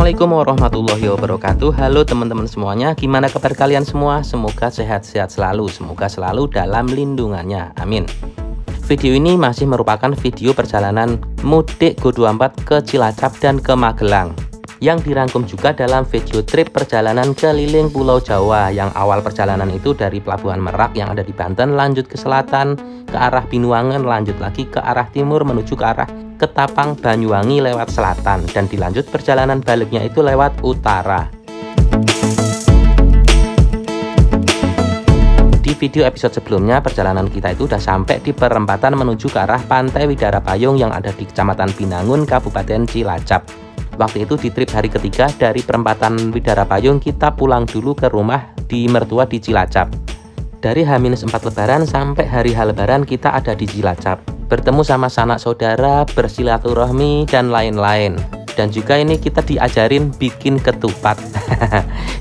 Assalamualaikum warahmatullahi wabarakatuh. Halo teman-teman semuanya, gimana kabar kalian semua? Semoga sehat-sehat selalu, semoga selalu dalam lindungannya, amin. Video ini masih merupakan video perjalanan mudik Go24 ke Cilacap dan ke Magelang, yang dirangkum juga dalam video trip perjalanan keliling Pulau Jawa. Yang awal perjalanan itu dari Pelabuhan Merak yang ada di Banten, lanjut ke selatan ke arah Binuangan, lanjut lagi ke arah timur menuju ke arah Ketapang Banyuwangi lewat selatan, dan dilanjut perjalanan baliknya itu lewat utara. Di video episode sebelumnya, perjalanan kita itu udah sampai di perempatan menuju ke arah Pantai Widara Payung yang ada di Kecamatan Binangun, Kabupaten Cilacap. Waktu itu di trip hari ketiga dari perempatan Widara Payung, kita pulang dulu ke rumah di mertua di Cilacap. Dari H-4 Lebaran sampai hari H Lebaran kita ada di Cilacap, bertemu sama sanak saudara, bersilaturahmi, dan lain-lain. Dan juga ini kita diajarin bikin ketupat.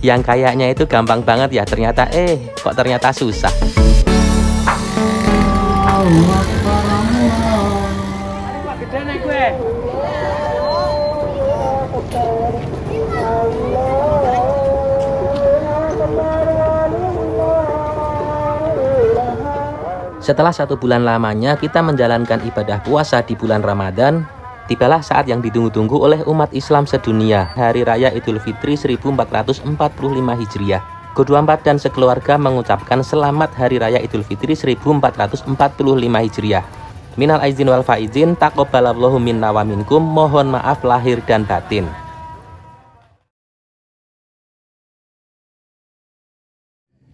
Yang kayaknya itu gampang banget ya, ternyata kok ternyata susah. Setelah 1 bulan lamanya kita menjalankan ibadah puasa di bulan Ramadan, tibalah saat yang ditunggu-tunggu oleh umat Islam sedunia, Hari Raya Idul Fitri 1445 Hijriah. Go24 dan sekeluarga mengucapkan selamat Hari Raya Idul Fitri 1445 Hijriah. Minal aizin wal faizin, taqabbalallahu minna wa minkum, mohon maaf lahir dan batin.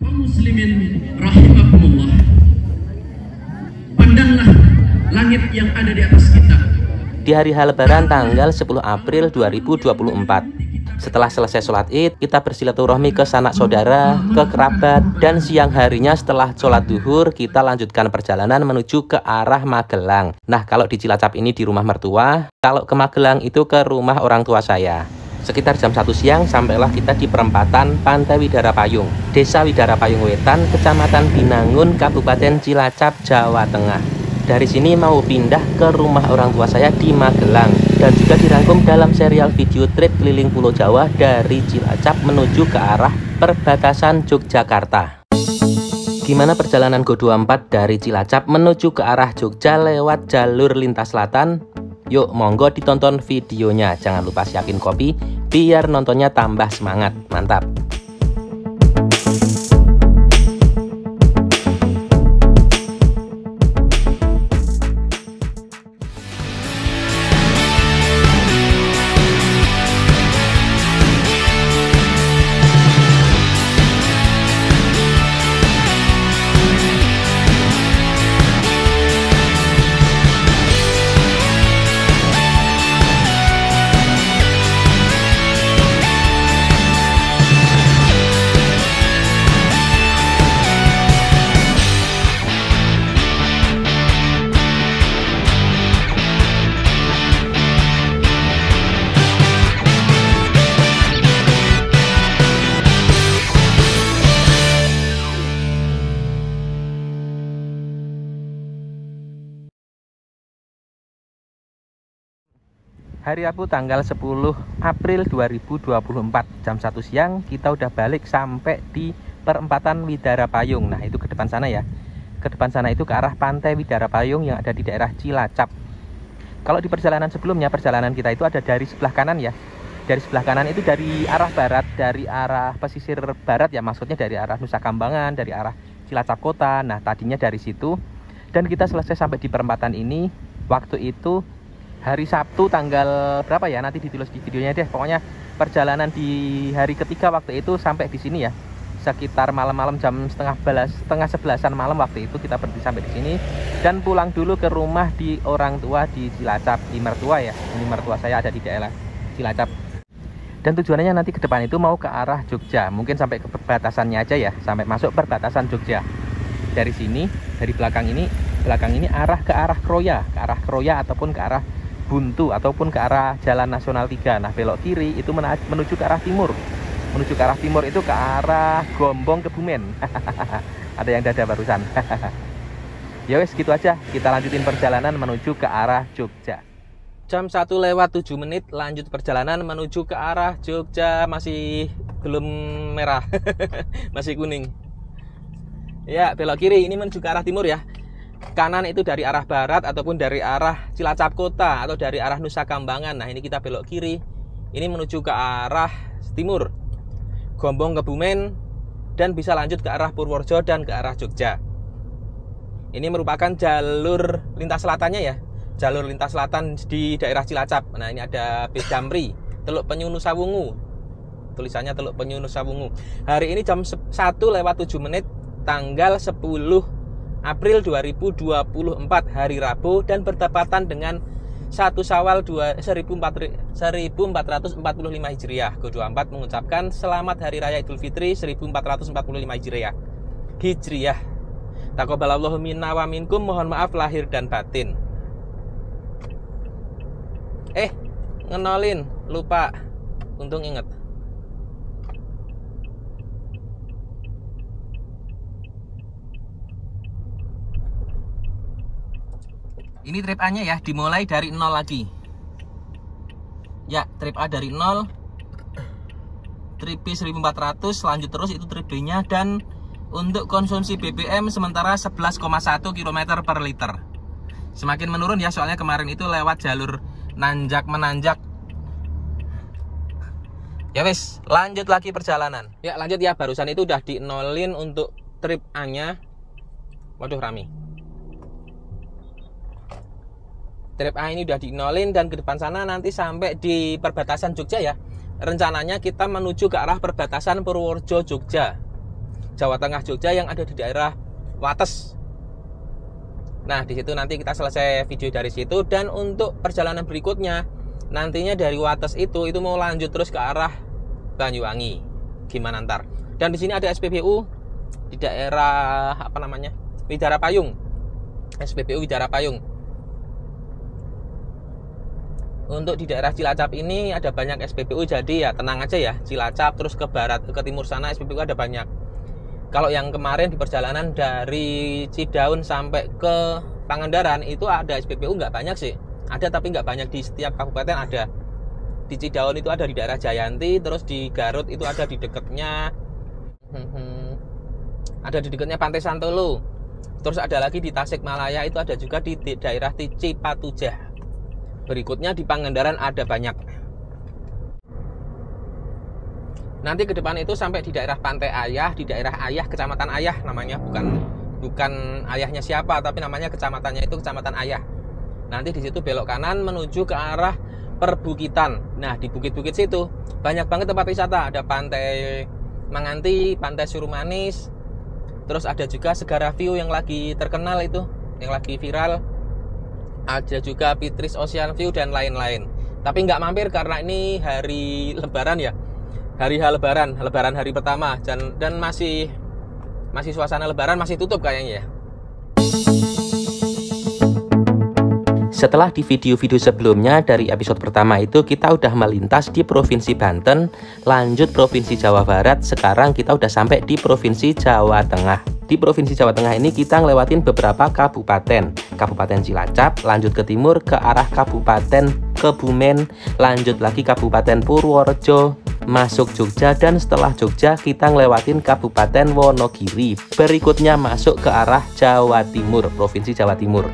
Muslimin rahimakumullah. Pandanglah langit yang ada di atas kita. Di hari H Lebaran tanggal 10 April 2024. Setelah selesai sholat id, kita bersilaturahmi ke sanak saudara, ke kerabat, dan siang harinya setelah sholat duhur, kita lanjutkan perjalanan menuju ke arah Magelang. Nah, kalau di Cilacap ini di rumah mertua, kalau ke Magelang itu ke rumah orang tua saya. Sekitar jam 1 siang sampailah kita di perempatan Pantai Widara Payung, Desa Widara Payung Wetan, Kecamatan Binangun, Kabupaten Cilacap, Jawa Tengah. Dari sini mau pindah ke rumah orang tua saya di Magelang, dan juga dirangkum dalam serial video trip keliling Pulau Jawa dari Cilacap menuju ke arah perbatasan Yogyakarta. Gimana perjalanan Go24 dari Cilacap menuju ke arah Jogja lewat jalur lintas selatan? Yuk monggo ditonton videonya, jangan lupa siapin kopi biar nontonnya tambah semangat, mantap. Hari Rabu tanggal 10 April 2024 jam 1 siang kita udah balik sampai di perempatan Widara Payung. Nah itu ke depan sana ya, ke depan sana itu ke arah Pantai Widara Payung yang ada di daerah Cilacap. Kalau di perjalanan sebelumnya, perjalanan kita itu ada dari sebelah kanan ya. Dari sebelah kanan itu dari arah barat, dari arah pesisir barat ya, maksudnya dari arah Nusa Kambangan, dari arah Cilacap kota. Nah tadinya dari situ, dan kita selesai sampai di perempatan ini waktu itu hari Sabtu tanggal berapa ya, nanti ditulis di videonya deh. Pokoknya perjalanan di hari ketiga waktu itu sampai di sini ya, sekitar malam-malam jam setengah 11-an malam waktu itu kita berhenti sampai di sini dan pulang dulu ke rumah di orang tua di Cilacap, di mertua ya. Ini mertua saya ada di daerah Cilacap. Dan tujuannya nanti ke depan itu mau ke arah Jogja, mungkin sampai ke perbatasannya aja ya, sampai masuk perbatasan Jogja. Dari sini, dari belakang ini arah ke arah Kroya ataupun ke arah Buntu ataupun ke arah Jalan Nasional 3. Nah belok kiri itu menuju ke arah timur. Menuju ke arah timur itu ke arah Gombong Kebumen. Ada yang dada barusan. Ya wes gitu aja, kita lanjutin perjalanan menuju ke arah Jogja. Jam 1:07 lanjut perjalanan menuju ke arah Jogja. Masih belum merah. Masih kuning. Ya, belok kiri ini menuju ke arah timur ya. Kanan itu dari arah barat ataupun dari arah Cilacap Kota atau dari arah Nusa Kambangan. Nah, ini kita belok kiri. Ini menuju ke arah timur. Gombong Kebumen dan bisa lanjut ke arah Purworejo dan ke arah Jogja. Ini merupakan jalur lintas selatannya ya. Jalur lintas selatan di daerah Cilacap. Nah, ini ada bis Damri, Teluk Penyu Nusa Wungu. Tulisannya Teluk Penyu Nusa Wungu. Hari ini jam 1:07 tanggal 10 April 2024 hari Rabu dan bertepatan dengan 1 Syawal 1445 Hijriah. Ke-24 mengucapkan selamat Hari Raya Idul Fitri 1445 Hijriah. Taqabbalallahu minna wa minkum, mohon maaf lahir dan batin. Ngenolin, lupa. Untung inget. Ini trip A-nya ya, dimulai dari 0 lagi. Ya, trip A dari 0. Trip B 1400, lanjut terus itu trip B-nya. Dan untuk konsumsi BBM sementara 11,1 km per liter. Semakin menurun ya, soalnya kemarin itu lewat jalur nanjak-menanjak. Ya wis, lanjut lagi perjalanan. Ya, lanjut ya, barusan itu udah di-nolin untuk trip A-nya. Waduh, rame. Trip A ini udah di-nolin dan ke depan sana nanti sampai di perbatasan Jogja ya. Rencananya kita menuju ke arah perbatasan Purworejo Jogja, Jawa Tengah Jogja yang ada di daerah Wates. Nah, di situ nanti kita selesai video dari situ. Dan untuk perjalanan berikutnya nantinya dari Wates itu mau lanjut terus ke arah Banyuwangi. Gimana ntar? Dan di sini ada SPBU di daerah apa namanya? Widara Payung. SPBU Widara Payung. Untuk di daerah Cilacap ini ada banyak SPBU, jadi ya tenang aja ya. Cilacap terus ke barat, ke timur sana SPBU ada banyak. Kalau yang kemarin di perjalanan dari Cidaun sampai ke Pangandaran itu ada SPBU, nggak banyak sih. Ada tapi nggak banyak, di setiap kabupaten ada. Di Cidaun itu ada di daerah Jayanti, terus di Garut itu ada di dekatnya Pantai Santolo. Terus ada lagi di Tasikmalaya itu ada juga di daerah Cipatujah. Berikutnya di Pangandaran ada banyak. Nanti ke depan itu sampai di daerah Pantai Ayah, di daerah Ayah, Kecamatan Ayah namanya, bukan ayahnya siapa, tapi namanya kecamatannya itu Kecamatan Ayah. Nanti di situ belok kanan menuju ke arah perbukitan. Nah, di bukit-bukit situ banyak banget tempat wisata. Ada Pantai Manganti, Pantai Surumanis. Terus ada juga Segara View yang lagi terkenal itu, yang lagi viral. Ada juga Fitris Ocean View dan lain-lain. Tapi nggak mampir karena ini hari Lebaran ya. Hari Lebaran hari pertama dan masih suasana Lebaran, masih tutup kayaknya ya. Setelah di video-video sebelumnya dari episode pertama itu kita udah melintas di Provinsi Banten, lanjut Provinsi Jawa Barat, sekarang kita udah sampai di Provinsi Jawa Tengah. Di Provinsi Jawa Tengah ini kita ngelewatin beberapa kabupaten. Kabupaten Cilacap, lanjut ke timur ke arah Kabupaten Kebumen, lanjut lagi Kabupaten Purworejo, masuk Jogja, dan setelah Jogja kita ngelewatin Kabupaten Wonogiri. Berikutnya masuk ke arah Jawa Timur, Provinsi Jawa Timur.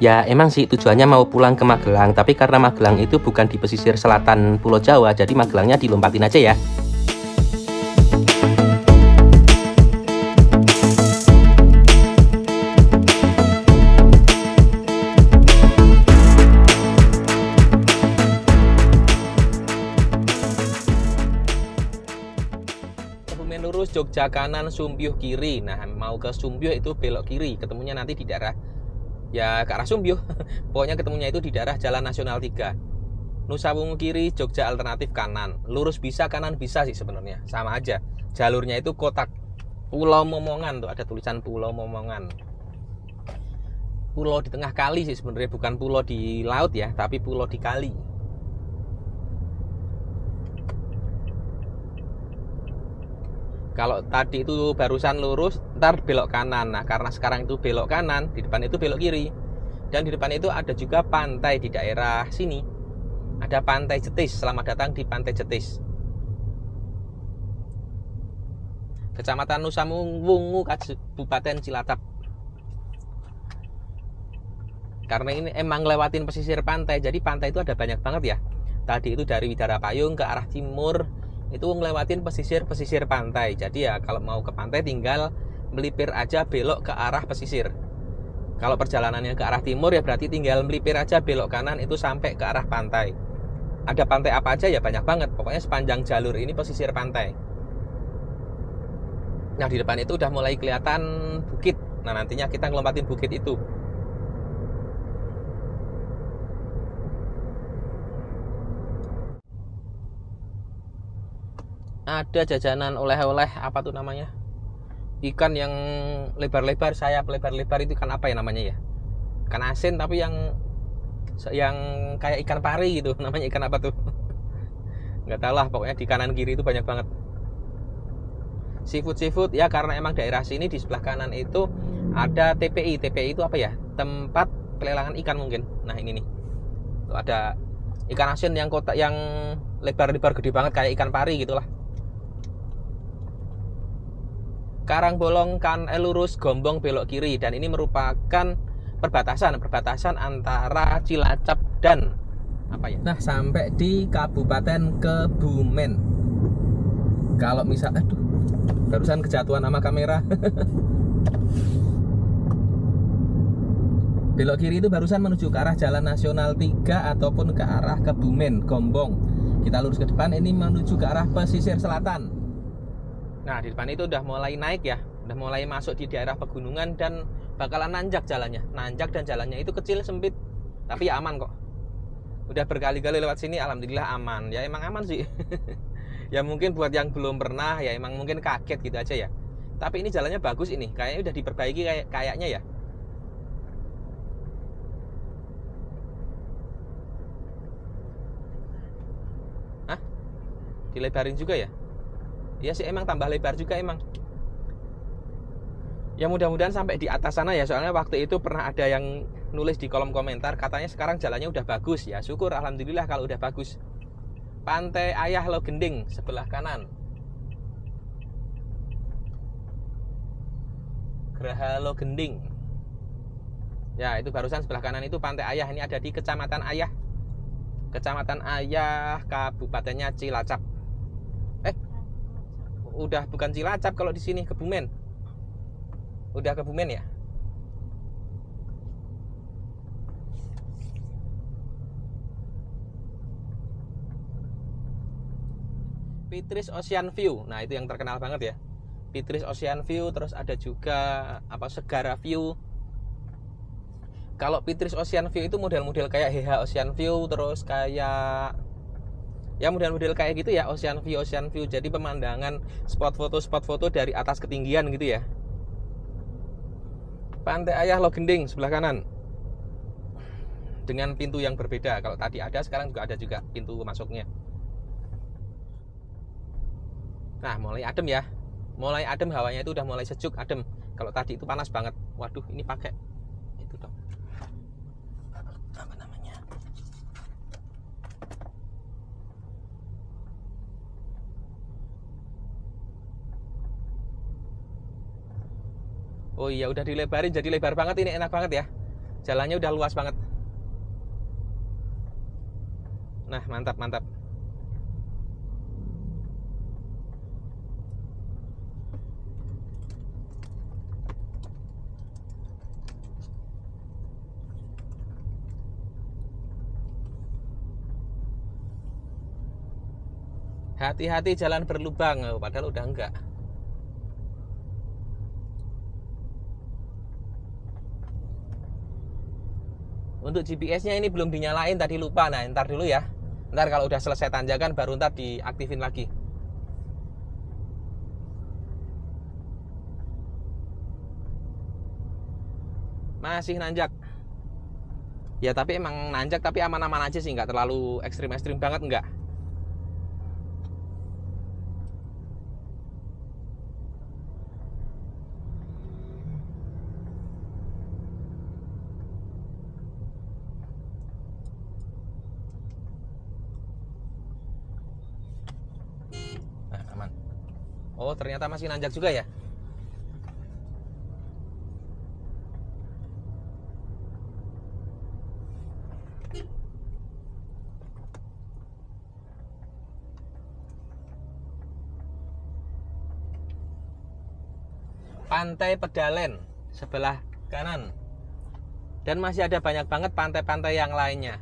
Ya emang sih tujuannya mau pulang ke Magelang, tapi karena Magelang itu bukan di pesisir selatan Pulau Jawa, jadi Magelangnya dilompatin aja ya. Kebumen lurus, Jogja kanan, Sumbiyuh kiri. Nah, mau ke Sumbiyuh itu belok kiri, ketemunya nanti di daerah ya ke arah Sumbiyuh. Pokoknya ketemunya itu di daerah Jalan Nasional 3. Nusa Wungu kiri, Jogja alternatif kanan. Lurus bisa, kanan bisa sih sebenarnya. Sama aja. Jalurnya itu kotak. Pulau Momongan tuh ada tulisan Pulau Momongan. Pulau di tengah kali sih sebenarnya, bukan pulau di laut ya, tapi pulau di kali. Kalau tadi itu barusan lurus, ntar belok kanan. Nah, karena sekarang itu belok kanan, di depan itu belok kiri. Dan di depan itu ada juga pantai di daerah sini. Ada Pantai Jetis. Selamat datang di Pantai Jetis. Kecamatan Nusa Wungu, Kabupaten Cilacap. Karena ini emang lewatin pesisir pantai, jadi pantai itu ada banyak banget ya. Tadi itu dari Widara Payung ke arah timur, itu ngelewatin pesisir pantai. Jadi ya kalau mau ke pantai tinggal melipir aja belok ke arah pesisir. Kalau perjalanannya ke arah timur ya berarti tinggal melipir aja belok kanan itu sampai ke arah pantai. Ada pantai apa aja ya banyak banget. Pokoknya sepanjang jalur ini pesisir pantai. Nah di depan itu udah mulai kelihatan bukit. Nah nantinya kita ngelompatin bukit itu. Ada jajanan oleh-oleh, apa tuh namanya, ikan yang lebar-lebar, sayap lebar-lebar, itu ikan apa ya namanya ya, ikan asin tapi yang kayak ikan pari gitu. Namanya ikan apa tuh nggak tahu lah, pokoknya di kanan kiri itu banyak banget seafood ya, karena emang daerah sini di sebelah kanan itu ada TPI itu apa ya, tempat pelelangan ikan mungkin. Nah ini nih tuh ada ikan asin yang kotak yang lebar-lebar gede banget kayak ikan pari gitulah. Karangbolong kan lurus, Gombong belok kiri, dan ini merupakan perbatasan antara Cilacap dan apa ya. Nah sampai di Kabupaten Kebumen. Kalau misal, aduh, barusan kejatuhan sama kamera. Belok kiri itu barusan menuju ke arah Jalan Nasional 3 ataupun ke arah Kebumen, Gombong. Kita lurus ke depan, ini menuju ke arah pesisir selatan. Nah di depan itu udah mulai naik ya, udah mulai masuk di daerah pegunungan dan bakalan nanjak jalannya. Nanjak dan jalannya itu kecil, sempit, tapi ya aman kok. Udah berkali-kali lewat sini, alhamdulillah aman. Ya emang aman sih. Ya mungkin buat yang belum pernah ya emang mungkin kaget gitu aja ya. Tapi ini jalannya bagus ini, kayaknya udah diperbaiki kayaknya ya. Hah? Dilebarin juga ya? Iya sih emang tambah lebar juga emang. Ya mudah-mudahan sampai di atas sana ya, soalnya waktu itu pernah ada yang nulis di kolom komentar katanya sekarang jalannya udah bagus. Ya syukur, alhamdulillah kalau udah bagus. Pantai Ayah Logending sebelah kanan. Geraha Logending. Ya itu barusan sebelah kanan itu Pantai Ayah. Ini ada di Kecamatan Ayah. Kecamatan Ayah, Kabupatennya Cilacap. Udah bukan Cilacap kalau di sini, Kebumen. Udah Kebumen ya. Fitris Ocean View. Nah, itu yang terkenal banget ya. Fitris Ocean View, terus ada juga apa, Segara View. Kalau Fitris Ocean View itu model-model kayak HH Ocean View, terus kayak ya model-model kayak gitu ya, Ocean View. Jadi pemandangan spot foto dari atas ketinggian gitu ya. Pantai Ayah Logending sebelah kanan. Dengan pintu yang berbeda. Kalau tadi ada, sekarang juga ada juga pintu masuknya. Nah, mulai adem ya. Mulai adem, hawanya itu udah mulai sejuk, adem. Kalau tadi itu panas banget. Waduh, ini pakai itu dong. Apa namanya? Oh iya, udah dilebarin jadi lebar banget, ini enak banget ya. Jalannya udah luas banget. Nah, mantap. Hati-hati jalan berlubang, padahal udah enggak. Untuk GPS-nya ini belum dinyalain, tadi lupa. Nah, ntar dulu ya. Ntar kalau udah selesai tanjakan baru ntar diaktifin lagi. Masih nanjak. Ya tapi emang nanjak, tapi aman-aman aja sih, nggak terlalu ekstrim-ekstrim banget, enggak. Oh, ternyata masih nanjak juga ya. Pantai Pedalen sebelah kanan. Dan masih ada banyak banget pantai-pantai yang lainnya.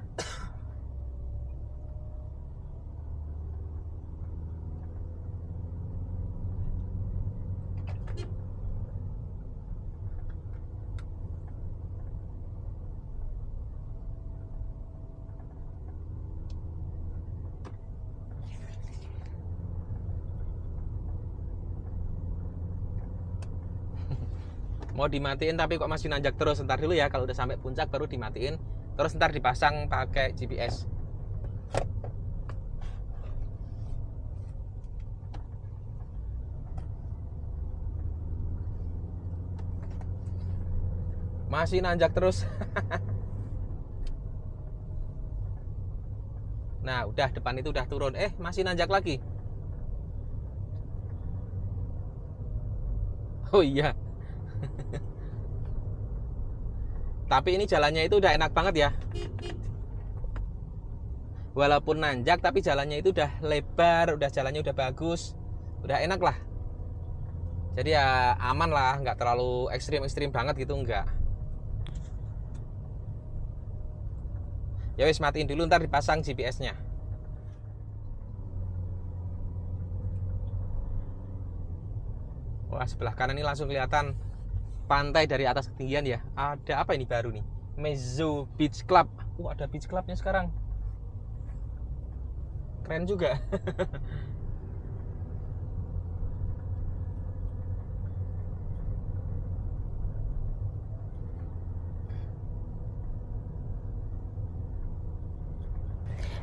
Mau dimatiin tapi kok masih nanjak terus. Ntar dulu ya, kalau udah sampai puncak baru dimatiin, terus ntar dipasang pakai GPS. Masih nanjak terus. Nah, udah depan itu udah turun. Masih nanjak lagi. Oh iya. Tapi ini jalannya itu udah enak banget ya. Walaupun nanjak tapi jalannya itu udah lebar, udah jalannya udah bagus, udah enak lah. Jadi ya aman lah, nggak terlalu ekstrim-ekstrim banget gitu, enggak. Ya wis, matiin dulu, ntar dipasang GPS-nya. Wah, sebelah kanan ini langsung kelihatan pantai dari atas ketinggian ya. Ada apa ini baru nih? Mezzo Beach Club. Ada beach clubnya sekarang. Keren juga.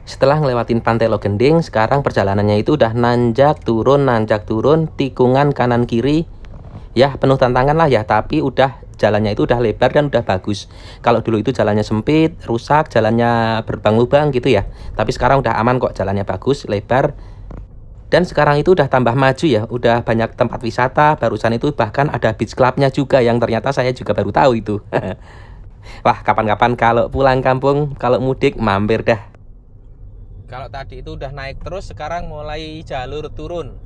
Setelah ngelewatin Pantai Logending, sekarang perjalanannya itu udah nanjak turun, tikungan kanan kiri. Ya, penuh tantangan lah ya, tapi udah jalannya itu udah lebar dan udah bagus. Kalau dulu itu jalannya sempit, rusak, jalannya berlubang-lubang gitu ya. Tapi sekarang udah aman kok, jalannya bagus, lebar. Dan sekarang itu udah tambah maju ya, udah banyak tempat wisata. Barusan itu bahkan ada beach clubnya juga yang ternyata saya juga baru tahu itu. Wah, kapan-kapan kalau pulang kampung, kalau mudik, mampir dah. Kalau tadi itu udah naik terus, sekarang mulai jalur turun.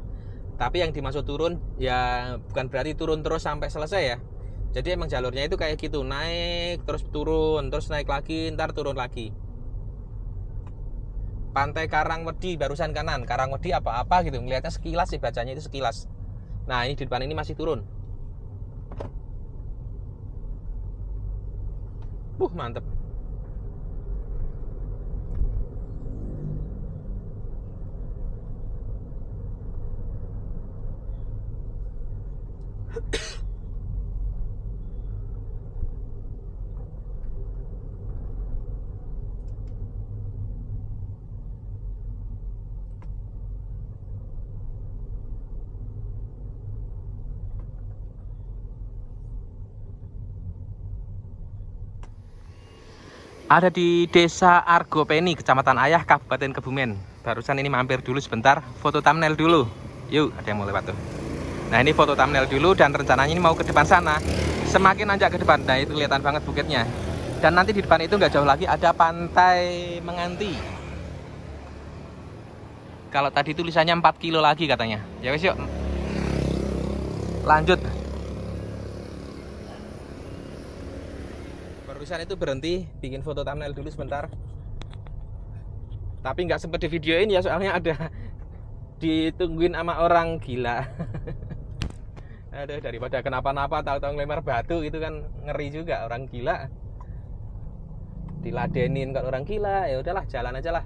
Tapi yang dimaksud turun ya bukan berarti turun terus sampai selesai ya. Jadi emang jalurnya itu kayak gitu, naik terus turun, terus naik lagi, ntar turun lagi. Pantai Karangwedi barusan kanan, Karangwedi apa-apa gitu, ngelihatnya sekilas sih, bacanya itu sekilas. Nah, ini di depan ini masih turun. Mantep. Ada di Desa Argopeni, Kecamatan Ayah, Kabupaten Kebumen. Barusan ini mampir dulu sebentar, foto thumbnail dulu. Yuk, ada yang mau lewat tuh. Nah, ini foto thumbnail dulu dan rencananya ini mau ke depan sana. Semakin nanjak ke depan, nah itu kelihatan banget bukitnya. Dan nanti di depan itu nggak jauh lagi ada Pantai Menganti. Kalau tadi tulisannya 4 kilo lagi katanya. Ya wes yuk. Lanjut. Barusan itu berhenti bikin foto thumbnail dulu sebentar. Tapi nggak sempet di videoin ya, soalnya ada ditungguin sama orang gila. Aduh, daripada kenapa-napa tahu-tahu ngelempar batu itu kan ngeri juga, orang gila. Diladenin kalau orang gila, ya udahlah, jalan aja lah.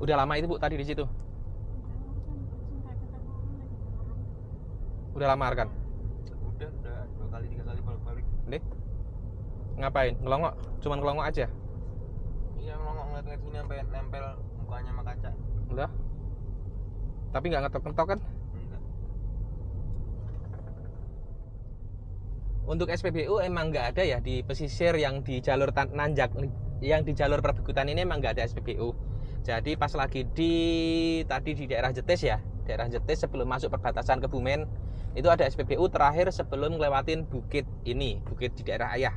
Udah lama itu Bu tadi di situ? Udah lama kan? Udah 2 kali 3 kali balik-balik. Nih? Ngapain? Ngelongok? Cuman ngelongok aja? Iya, ngelongok ngeliat sini sampai nempel mukanya sama kaca. Udah? Tapi nggak ngetok-ngetok kan? Enggak. Untuk SPBU emang nggak ada ya di pesisir yang di jalur nanjak, yang di jalur perbukitan ini emang nggak ada SPBU. Jadi pas lagi tadi di daerah Jetis ya, daerah Jetis sebelum masuk perbatasan Kebumen itu ada SPBU terakhir sebelum ngelewatin bukit ini, bukit di daerah Ayah.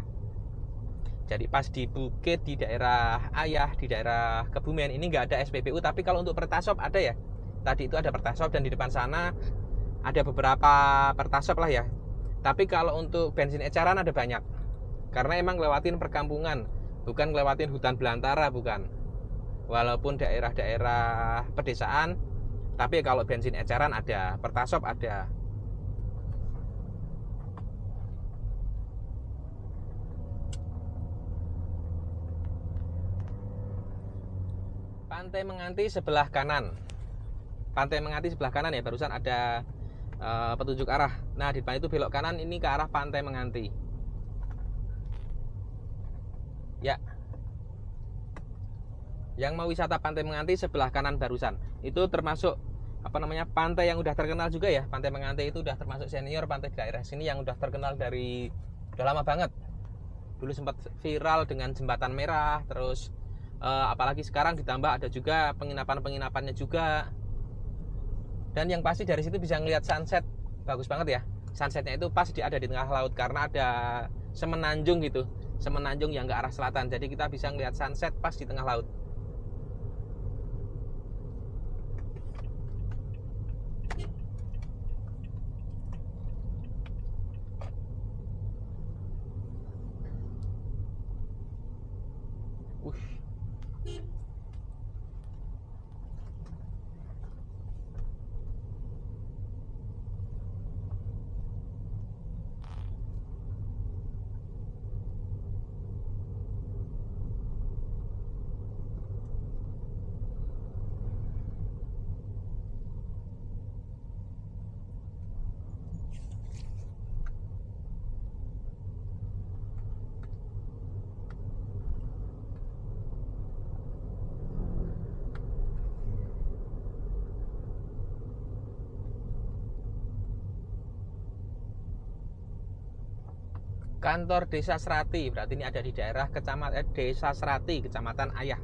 Jadi pas di bukit di daerah Ayah, di daerah Kebumen ini nggak ada SPBU, tapi kalau untuk Pertasop ada ya. Tadi itu ada Pertasop dan di depan sana ada beberapa Pertasop lah ya. Tapi kalau untuk bensin eceran ada banyak. Karena emang lewatin perkampungan, bukan lewatin hutan belantara, bukan. Walaupun daerah-daerah pedesaan, tapi kalau bensin eceran ada, Pertasop ada. Pantai Menganti sebelah kanan. Pantai Menganti sebelah kanan ya, barusan ada petunjuk arah. Nah, di depan itu belok kanan, ini ke arah Pantai Menganti. Ya. Yang mau wisata Pantai Menganti sebelah kanan barusan. Itu termasuk pantai yang udah terkenal juga ya. Pantai Menganti itu udah termasuk senior pantai di daerah sini yang udah terkenal dari udah lama banget. Dulu sempat viral dengan jembatan merah, terus apalagi sekarang ditambah ada juga penginapan-penginapannya juga. Dan yang pasti dari situ bisa ngelihat sunset, bagus banget ya. Sunsetnya itu pas ada di tengah laut karena ada semenanjung gitu, semenanjung yang ke arah selatan. Jadi kita bisa ngelihat sunset pas di tengah laut. Kantor Desa Serati, berarti ini ada di daerah Desa Serati, Kecamatan Ayah.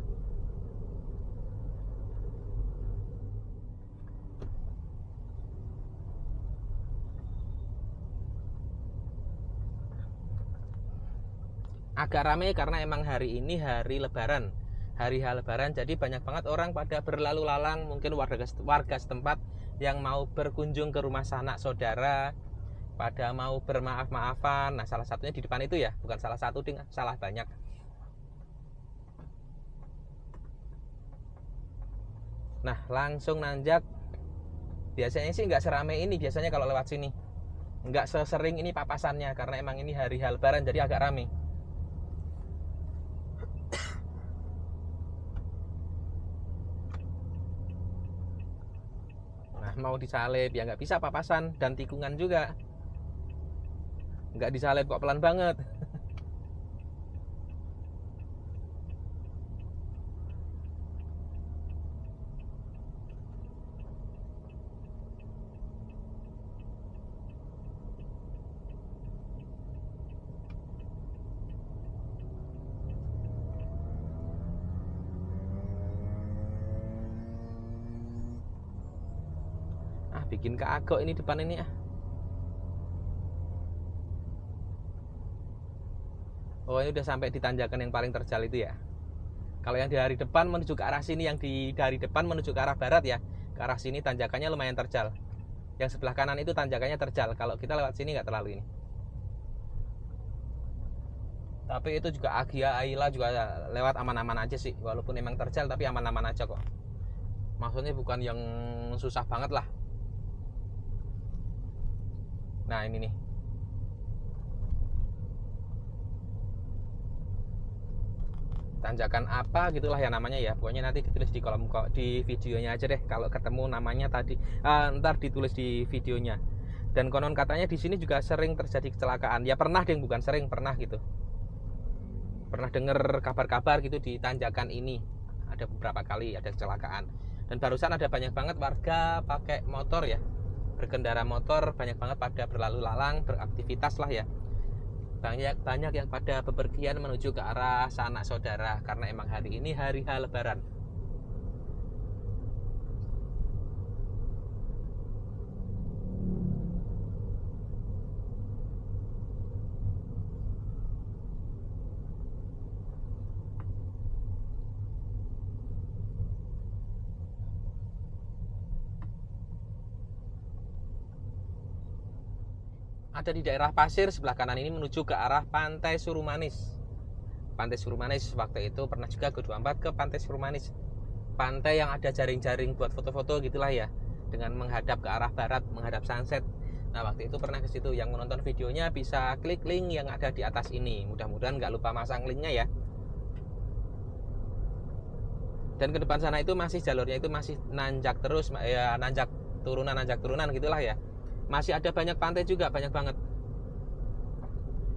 Agak ramai karena emang hari ini hari Lebaran, hari Lebaran, jadi banyak banget orang pada berlalu lalang, mungkin warga setempat yang mau berkunjung ke rumah sanak saudara, pada mau bermaaf-maafan. Nah, salah satunya di depan itu ya, bukan salah satu, salah banyak. Nah, langsung nanjak. Biasanya sih nggak seramai ini biasanya kalau lewat sini, nggak sesering ini papasannya karena emang ini hari Lebaran jadi agak ramai. Nah, mau disalib ya nggak bisa papasan dan tikungan juga. Nggak disalib kok, pelan banget. Bikin keagok ini depan ini ah. Oh, ini udah sampai di tanjakan yang paling terjal itu ya. Kalau yang dari depan menuju ke arah sini, yang dari depan menuju ke arah barat ya, ke arah sini tanjakannya lumayan terjal. Yang sebelah kanan itu tanjakannya terjal. Kalau kita lewat sini nggak terlalu ini. Tapi itu juga Agia Aila juga lewat aman-aman aja sih. Walaupun emang terjal tapi aman-aman aja kok. Maksudnya bukan yang susah banget lah. Nah, ini nih. Tanjakan apa gitulah ya namanya ya. Pokoknya nanti ditulis di kolom di videonya aja deh kalau ketemu namanya tadi. Ntar ditulis di videonya. Dan konon katanya di sini juga sering terjadi kecelakaan. Ya pernah deh, bukan sering, pernah gitu. Pernah dengar kabar-kabar gitu di tanjakan ini. Ada beberapa kali ada kecelakaan. Dan barusan ada banyak banget warga pakai motor ya, berkendara motor, banyak banget pada berlalu lalang, beraktivitas lah ya. banyak yang pada bepergian menuju ke arah sanak saudara karena emang hari ini hari H Lebaran. Ada di daerah pasir sebelah kanan ini menuju ke arah Pantai Surumanis. Pantai Surumanis waktu itu pernah juga ke-24 ke Pantai Surumanis. Pantai yang ada jaring-jaring buat foto-foto gitulah ya, dengan menghadap ke arah barat, menghadap sunset. Nah waktu itu pernah ke situ. Yang menonton videonya bisa klik link yang ada di atas ini. Mudah-mudahan nggak lupa masang linknya ya. Dan ke depan sana itu masih jalurnya itu masih nanjak terus ya, nanjak turunan gitulah ya. Masih ada banyak pantai juga, banyak banget.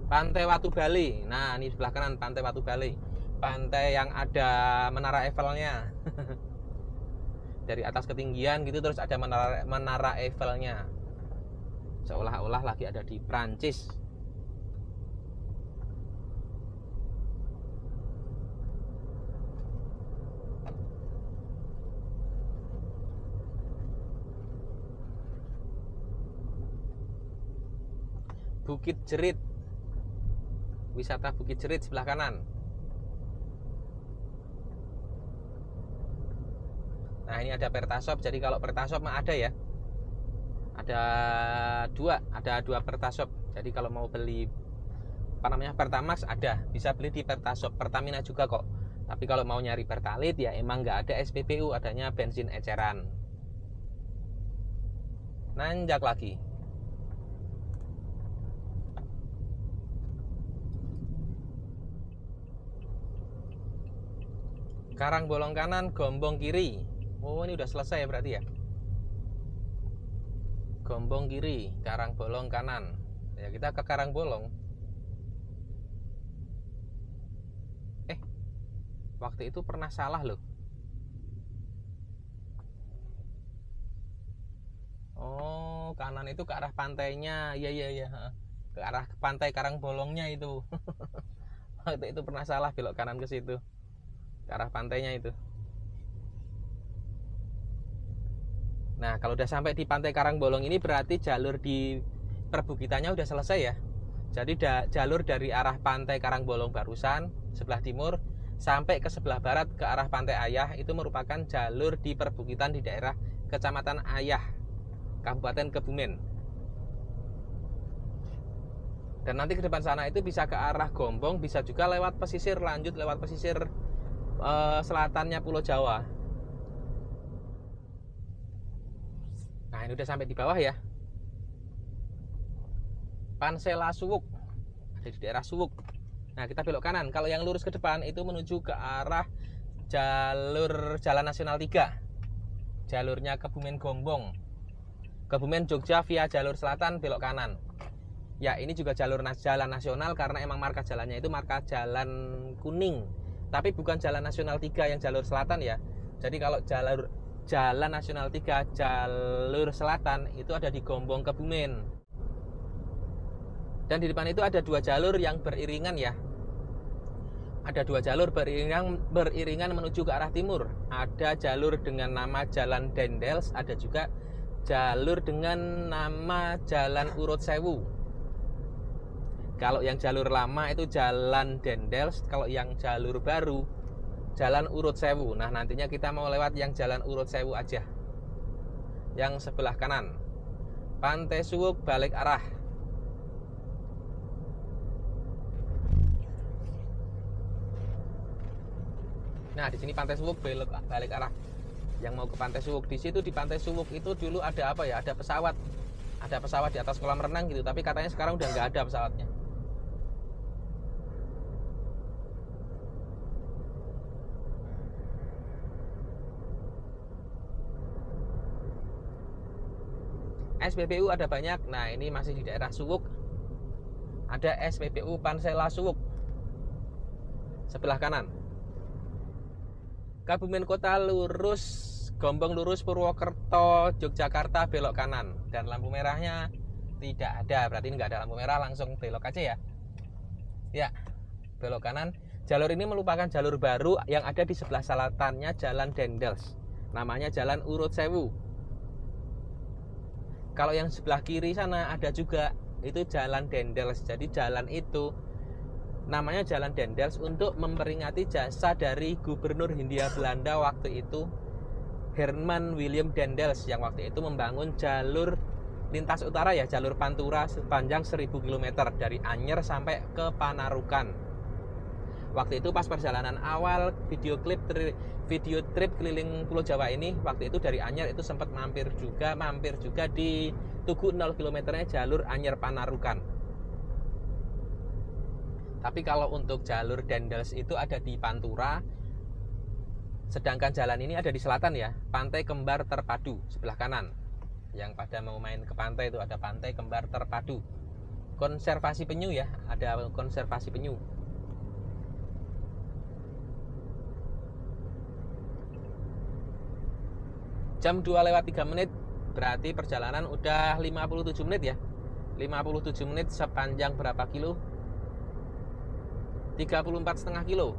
Pantai Watu Bali. Nah, ini sebelah kanan Pantai Watu Bali. Pantai yang ada Menara Eiffelnya. Dari atas ketinggian gitu terus ada Menara Eiffelnya. Seolah-olah lagi ada di Prancis. Bukit Jerit. Wisata Bukit Jerit sebelah kanan. Nah, ini ada Pertasop. Jadi kalau Pertasop mah ada ya. Ada dua Pertasop. Jadi kalau mau beli Pertamax ada, bisa beli di Pertasop. Pertamina juga kok. Tapi kalau mau nyari Pertalite ya emang nggak ada SPBU, adanya bensin eceran. Nanjak lagi. Karangbolong kanan, Gombong kiri. Oh, ini udah selesai ya berarti ya. Gombong kiri, Karangbolong kanan. Ya, kita ke Karangbolong. Waktu itu pernah salah loh. Oh, kanan itu ke arah pantainya. Iya. Ke arah pantai Karangbolongnya itu. Waktu itu pernah salah belok kanan ke situ. Ke arah pantainya itu. Nah, kalau udah sampai di Pantai Karangbolong ini berarti jalur di perbukitannya udah selesai ya. Jadi jalur dari arah Pantai Karangbolong barusan sebelah timur sampai ke sebelah barat ke arah Pantai Ayah itu merupakan jalur di perbukitan di daerah Kecamatan Ayah, Kabupaten Kebumen. Dan nanti ke depan sana itu bisa ke arah Gombong, bisa juga lewat pesisir, lanjut lewat pesisir selatannya Pulau Jawa. Nah, ini udah sampai di bawah ya. Pansela Suwuk. Ada di daerah Suwuk. Nah, kita belok kanan. Kalau yang lurus ke depan itu menuju ke arah jalur Jalan Nasional 3. Jalurnya Kebumen Gombong. Kebumen Jogja via jalur selatan belok kanan. Ya, ini juga jalur jalan nasional karena emang marka jalannya itu marka jalan kuning. Tapi bukan Jalan Nasional 3 yang jalur selatan ya. Jadi kalau jalur Jalan Nasional 3 jalur selatan itu ada di Gombong Kebumen. Dan di depan itu ada dua jalur yang beriringan ya. Ada dua jalur beriringan menuju ke arah timur. Ada jalur dengan nama Jalan Dendels, ada juga jalur dengan nama Jalan Urut Sewu. Kalau yang jalur lama itu Jalan Dendels, kalau yang jalur baru Jalan Urut Sewu. Nah, nantinya kita mau lewat yang Jalan Urut Sewu aja. Yang sebelah kanan. Pantai Suwuk balik arah. Nah, di sini Pantai Suwuk balik arah. Yang mau ke Pantai Suwuk, di situ di Pantai Suwuk itu dulu ada apa ya? Ada pesawat. Ada pesawat di atas kolam renang gitu, tapi katanya sekarang udah nggak ada pesawatnya. SPBU ada banyak. Nah, ini masih di daerah Suwuk. Ada SPBU Pansela Suwuk. Sebelah kanan. Kabupaten Kota lurus, Gombong lurus, Purwokerto, Yogyakarta belok kanan. Dan lampu merahnya tidak ada. Berarti ini nggak ada lampu merah, langsung belok aja ya. Ya, belok kanan. Jalur ini merupakan jalur baru yang ada di sebelah selatannya Jalan Dendels. Namanya Jalan Urut Sewu. Kalau yang sebelah kiri sana ada juga, itu Jalan Dendels. Jadi jalan itu namanya Jalan Dendels untuk memperingati jasa dari Gubernur Hindia Belanda waktu itu, Herman Willem Dendels, yang waktu itu membangun jalur lintas utara ya, jalur Pantura sepanjang 1000 km dari Anyer sampai ke Panarukan. Waktu itu pas perjalanan awal video trip keliling Pulau Jawa ini, waktu itu dari Anyer itu sempat mampir juga di Tugu 0 km-nya jalur Anyer Panarukan. Tapi kalau untuk jalur Dendels itu ada di Pantura, sedangkan jalan ini ada di selatan ya, Pantai Kembar Terpadu sebelah kanan. Yang pada mau main ke pantai itu ada Pantai Kembar Terpadu. Konservasi penyu ya, ada konservasi penyu. Jam 2:03 berarti perjalanan udah 57 menit ya. 57 menit sepanjang berapa kilo? 34,5 kilo.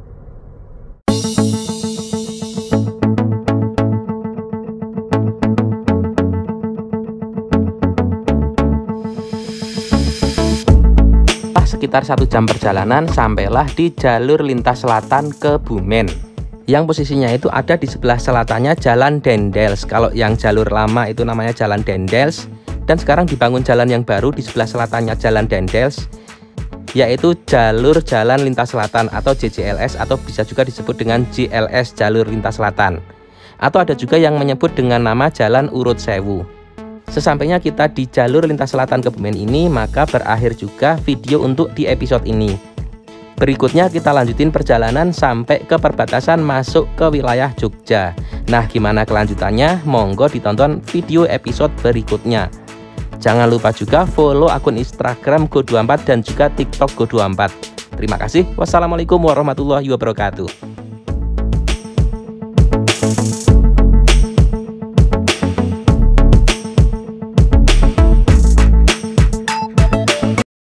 Sekitar 1 jam perjalanan sampailah di jalur lintas selatan ke Bumen, yang posisinya itu ada di sebelah selatannya Jalan Dendels. Kalau yang jalur lama itu namanya Jalan Dendels, dan sekarang dibangun jalan yang baru di sebelah selatannya Jalan Dendels, yaitu jalur Jalan Lintas Selatan atau JJLS, atau bisa juga disebut dengan JLS, Jalur Lintas Selatan, atau ada juga yang menyebut dengan nama Jalan Urut Sewu. Sesampainya kita di jalur lintas selatan Kebumen ini, maka berakhir juga video untuk di episode ini. Berikutnya kita lanjutin perjalanan sampai ke perbatasan masuk ke wilayah Jogja. Nah, gimana kelanjutannya? Monggo ditonton video episode berikutnya. Jangan lupa juga follow akun Instagram Go24 dan juga TikTok Go24. Terima kasih. Wassalamualaikum warahmatullahi wabarakatuh.